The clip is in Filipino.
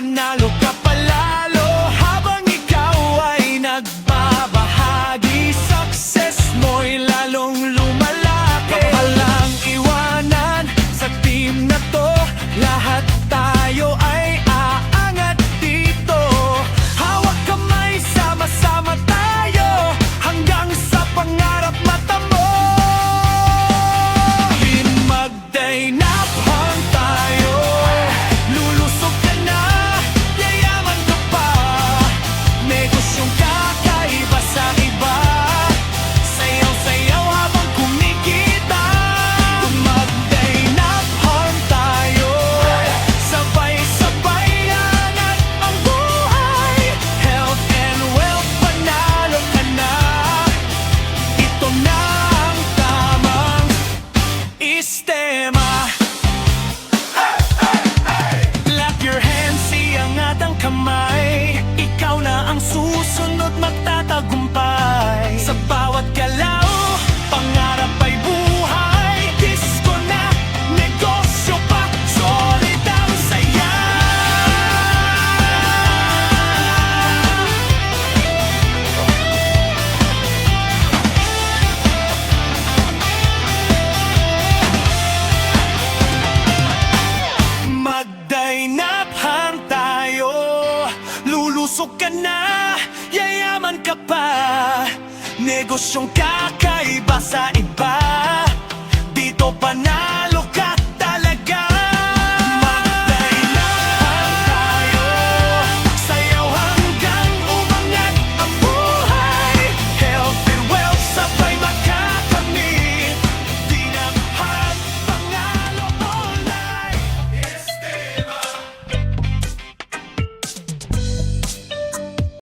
panalo ka palalo habang ikaw ay nagbabahagi. Success mo'y lalong lumalaki. Walang iwanan sa team na to, lahat tayo ay aangat dito. Hawak kamay, sama-sama tayo hanggang sa pangarap mata mo. Magday na pang tayo, lulusog ka na, yayaman ka pa. Negosyong kakaiba sa iba, sayaw-sayaw habang kumikita. Magday na pang tayo, sabay-sabay angat ang buhay. Health and wealth, panalo ka na. Ito na ang tamang istema. Clap your hands, iangat ang kamay. Ikaw na ang susunod magtatagumpay. Sa bawat galaw, pangarap ay buhay. Disco na, negosyo pa, solid ang saya. Magdainaphan tayo, lulusog ka na, yayaman ka pa. Negosyong kakaiba sa iba, dito pa na